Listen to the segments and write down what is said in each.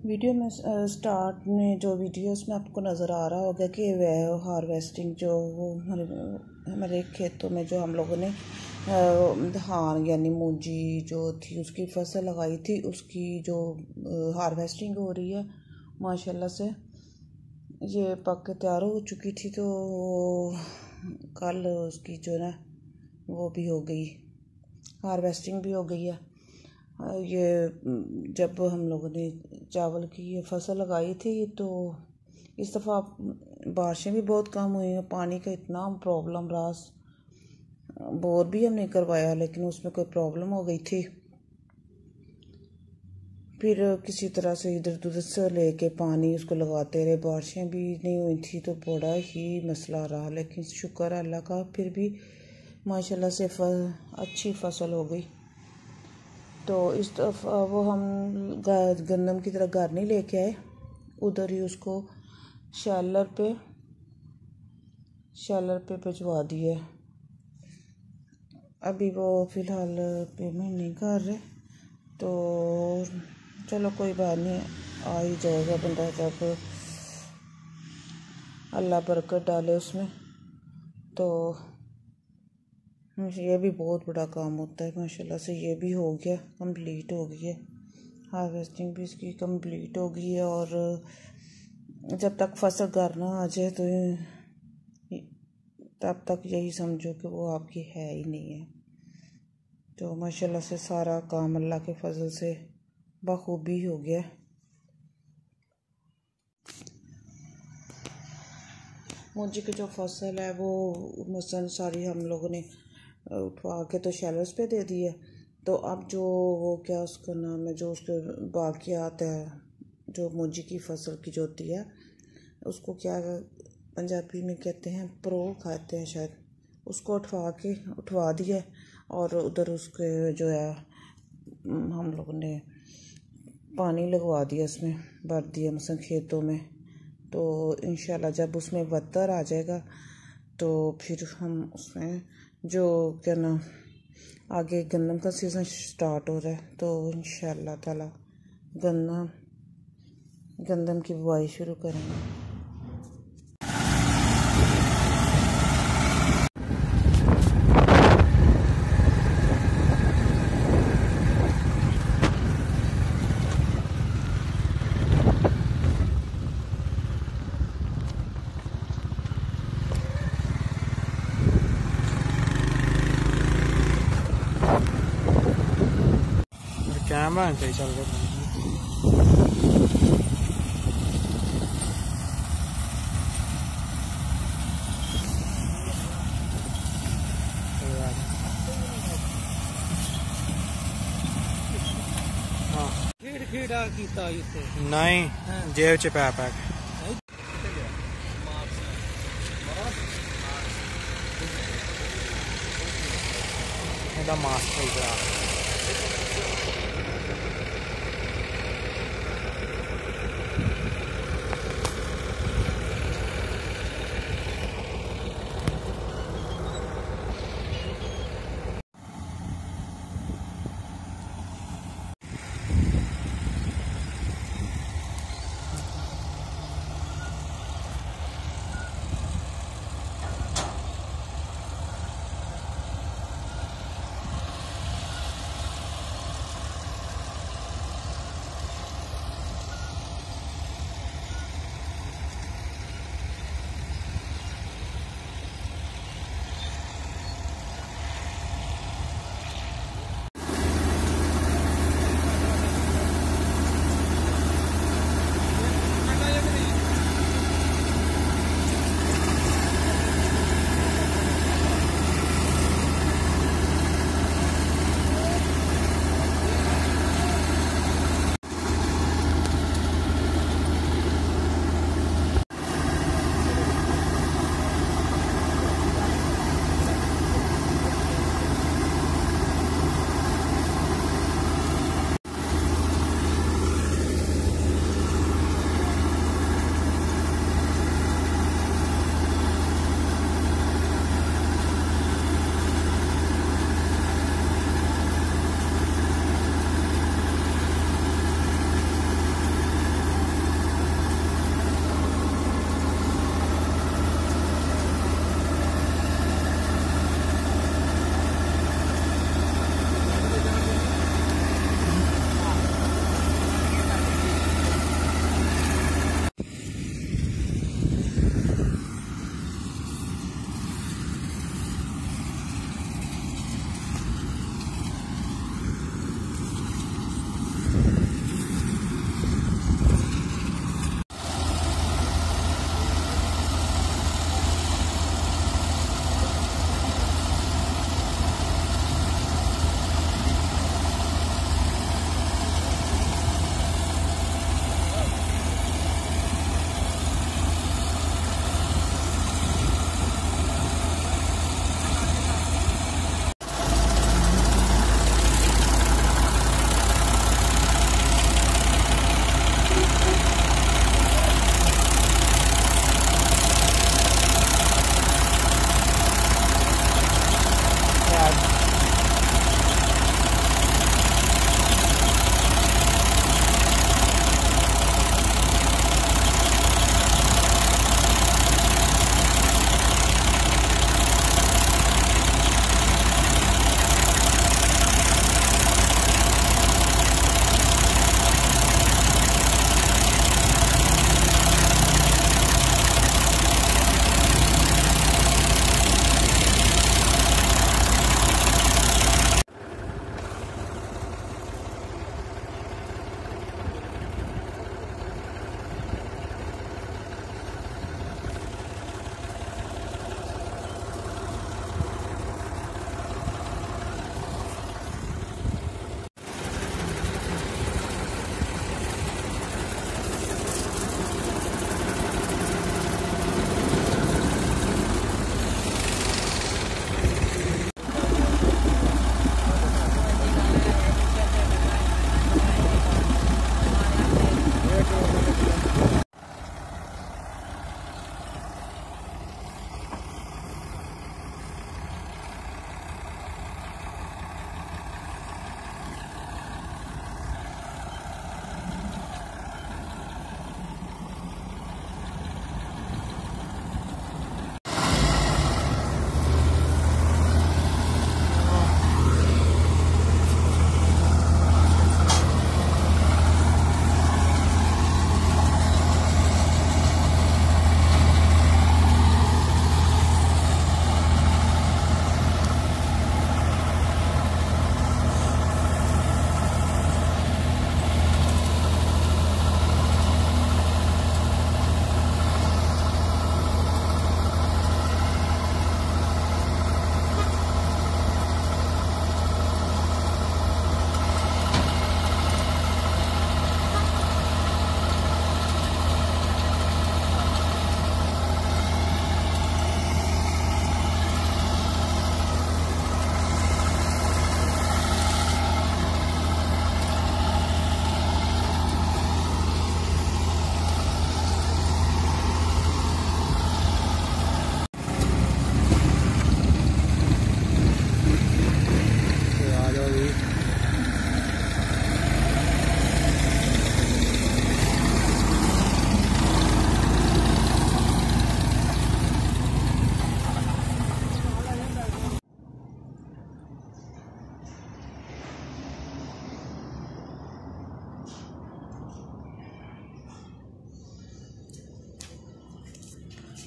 Video में start में जो वीडियोस में आपको नज़र आ रहा होगा कि वह हार्वेस्टिंग जो वो हमारे खेतों में जो हम लोगों ने धान यानी मूंजी जो थी उसकी फसल लगाई थी उसकी जो हार्वेस्टिंग हो रही है माशाल्लाह से ये पक के तैयार हो चुकी थी। तो कल उसकी जो ना वो भी हो गई, हार्वेस्टिंग भी हो गई है। ये जब हम लोगों ने चावल की ये फसल लगाई थी तो इस दफ़ा बारिशें भी बहुत कम हुई हैं, पानी का इतना प्रॉब्लम रहा, बोर भी हमने करवाया लेकिन उसमें कोई प्रॉब्लम हो गई थी। फिर किसी तरह से इधर उधर से लेके पानी उसको लगाते रहे, बारिशें भी नहीं हुई थी तो बड़ा ही मसला रहा। लेकिन शुक्र अल्लाह का फिर भी माशाल्लाह से अच्छी फसल हो गई। तो इस दफ़ा वो हम गंदम की तरह घर नहीं लेके आए, उधर ही उसको शैलर पे भिजवा दिए। अभी वो फ़िलहाल पेमेंट नहीं कर रहे, तो चलो कोई बात नहीं, आ ही जाएगा बंदा जब अल्लाह बरकत डाले उसमें। तो ये भी बहुत बड़ा काम होता है। माशाल्लाह से ये भी हो गया, कंप्लीट हो गई है, हार्वेस्टिंग भी इसकी कंप्लीट हो गई है। और जब तक फसल घर ना आ जाए तो तब तक यही समझो कि वो आपकी है ही नहीं है। तो माशाल्लाह से सारा काम अल्लाह के फजल से बखूबी हो गया। मूंजी की जो फसल है वो मसलन सारी हम लोगों ने उठवा के तो शैलर्स पे दे दी है। तो अब जो वो क्या उसका नाम है, जो उसके बाकियात है जो मूंजी की फसल की जो होती है उसको क्या पंजाबी में कहते हैं, प्रो खाते हैं शायद, उसको उठवा दिया और उधर उसके जो है हम लोगों ने पानी लगवा दिया, उसमें भर दिया मसलन खेतों में। तो इंशाल्लाह जब उसमें वत्तर आ जाएगा तो फिर हम उसमें जो क्या ना आगे गंदम का सीज़न स्टार्ट हो रहा है तो इंशाल्लाह ताला गंदम की बुआई शुरू करेंगे। कैमरा सही चल रहा है। नहीं जेब च पैक मास्क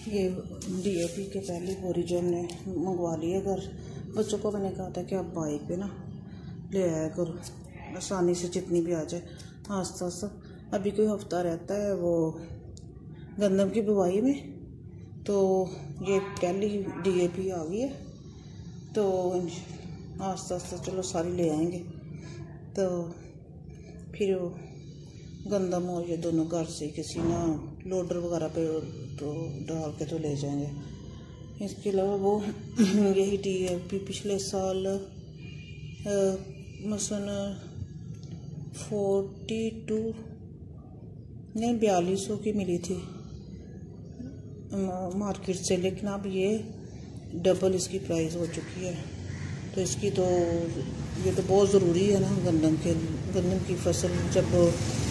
ये DAP के पहली बोरी जो हमने मंगवा ली है घर। बच्चों को मैंने कहा था कि आप बाइक पे ना ले आया करो, आसानी से जितनी भी आ जाए आस्ता आस्ता। अभी कोई हफ्ता रहता है वो गंदम की बुवाई में, तो ये पहली DAP आ गई है, तो आस्ता आस्ता चलो सारी ले आएंगे। तो फिर गंदम और ये दोनों घर से किसी ना लोडर वगैरह पे तो डाल के तो ले जाएंगे। इसके अलावा वो यही DAP पिछले साल मसन 4200 की मिली थी मार्केट से, लेकिन अब ये डबल इसकी प्राइस हो चुकी है। तो इसकी तो ये तो बहुत ज़रूरी है ना, गंदम की फसल जब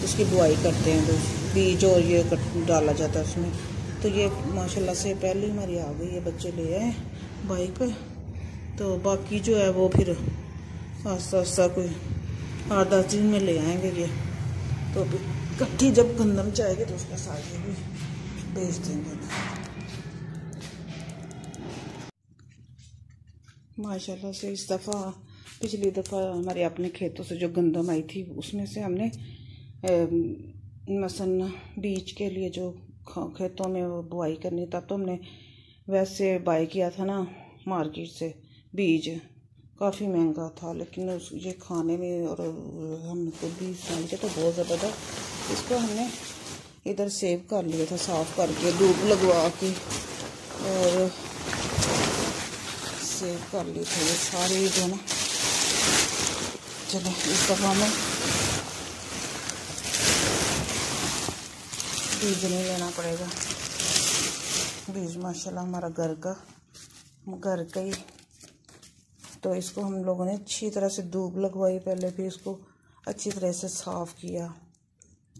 उसकी बुआई करते हैं तो बीज और ये डाला जाता है उसमें। तो ये माशाल्लाह से पहले हमारी आ गई है, बच्चे ले आए बाइक पे। तो बाकी जो है वो फिर आस्ता आस्ता कोई 8-10 दिन में ले आएंगे ये। तो अभी इकट्ठी जब गंदम जाएगी तो उसके साथ ये भी बेच देंगे। माशाल्लाह से इस दफ़ा पिछली दफ़ा हमारे अपने खेतों से जो गंदम आई थी उसमें से हमने मसन बीज के लिए जो खेतों में बुआई करनी था, तो हमने वैसे बाई किया था ना मार्केट से बीज, काफ़ी महंगा था, लेकिन ये खाने में और हमको भी समझे तो बहुत ज़बरदस्त। इसको हमने इधर सेव कर लिया था, साफ़ करके धूप लगवा के और सेव कर ली थी ये सारे जो ना। चलो इस दफ़ा हमें बीज नहीं लेना पड़ेगा। बीज माशाल्लाह हमारा घर का ही। तो इसको हम लोगों ने अच्छी तरह से धूप लगवाई पहले, फिर इसको अच्छी तरह से साफ़ किया,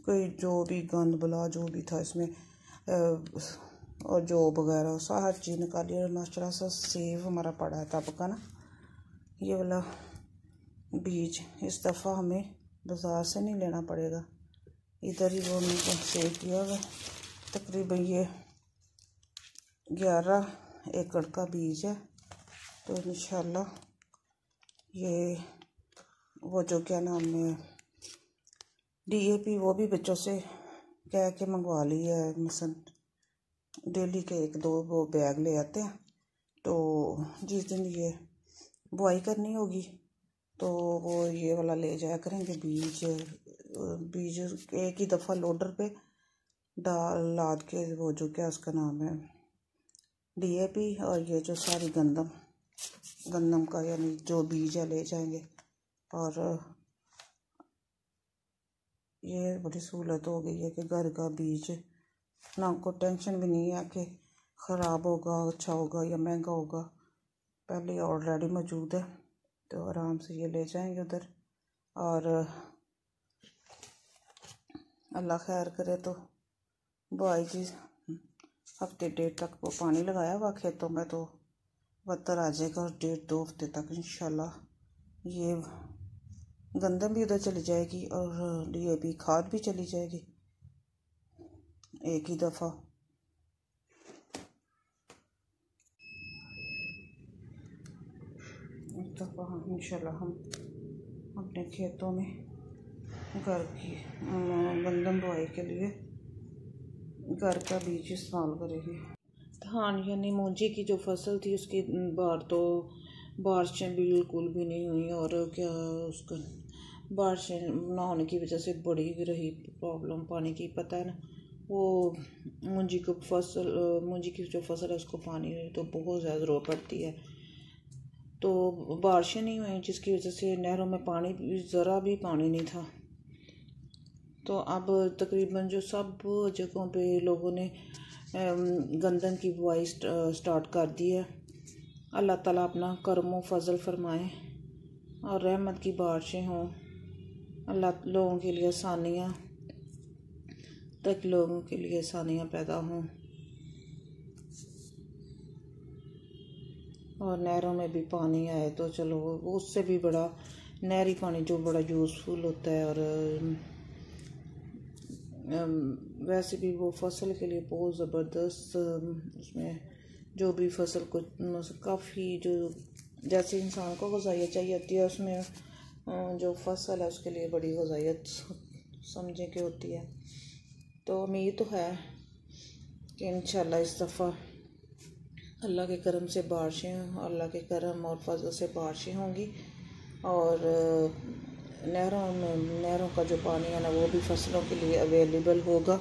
कोई जो भी गंद बला जो भी था इसमें और जो वगैरह सारा चीज़ निकाली। और माशाल्लाह से सेव हमारा पड़ा है तब का ना। ये वाला बीज इस दफ़ा हमें बाज़ार से नहीं लेना पड़ेगा, इधर ही वो हमने सेव किया हुआ। तकरीबन ये 11 एकड़ का बीज है। तो इंशाल्लाह ये वो जो क्या नाम है DAP वो भी बच्चों से कह के मंगवा ली है। मसन डेली के 1-2 वो बैग ले आते हैं। तो जिस दिन ये बुआई करनी होगी तो वो ये वाला ले जाया करेंगे बीज एक ही दफ़ा लोडर पे लाद के, वो जो क्या उसका नाम है DAP और ये जो सारी गंदम का यानी जो बीज है ले जाएंगे। और ये बड़ी सहूलत हो गई है कि घर का बीज ना, को टेंशन भी नहीं है कि ख़राब होगा, अच्छा होगा या महंगा होगा, पहले ऑलरेडी मौजूद है। तो आराम से ये ले जाएंगे उधर। और अल्लाह खैर करे तो बुआई की हफ्ते 1.5 तक वो पानी लगाया हुआ खेतों में, तो बदतर आ जाएगा और 1.5-2 हफ्ते तक इंशाल्लाह ये गंदम भी उधर चली जाएगी और DAP खाद भी चली जाएगी एक ही दफ़ा। इस दफ़ा इंशाल्लाह हम अपने खेतों में घर की गंदम बुआई के लिए घर का बीज इस्तेमाल करेंगे। धान यानी मूंजी की जो फसल थी उसकी बार तो बारिशें बिल्कुल भी नहीं हुई, और क्या उसका बारिशें ना होने की वजह से बड़ी रही प्रॉब्लम पानी की। पता है ना, वो मूंजी की जो फसल है उसको पानी तो बहुत ज़्यादा ज़रूरत पड़ती है। तो बारिशें नहीं हुई जिसकी वजह से नहरों में पानी ज़रा भी पानी नहीं था। तो अब तकरीबन जो सब जगहों पे लोगों ने गंदम की बुआई स्टार्ट कर दी है। अल्लाह ताला अपना करम फजल फरमाए और रहमत की बारिशें हों, अल्लाह लोगों के लिए आसानियाँ पैदा हों और नहरों में भी पानी आए तो चलो उससे भी बड़ा नहरी पानी जो बड़ा यूज़फुल होता है और वैसे भी वो फसल के लिए बहुत ज़बरदस्त, उसमें जो भी फसल को काफ़ी जो जैसे इंसान को ग़ज़ाइयत चाहिए होती है, उसमें जो फसल है उसके लिए बड़ी ग़ज़ाइयत समझे के होती है। तो उम्मीद तो है कि इंशाल्लाह इस दफ़ा अल्लाह के करम से बारिशें, अल्लाह के करम और फजल से बारिशें होंगी और नहरों का जो पानी है ना वो भी फसलों के लिए अवेलेबल होगा।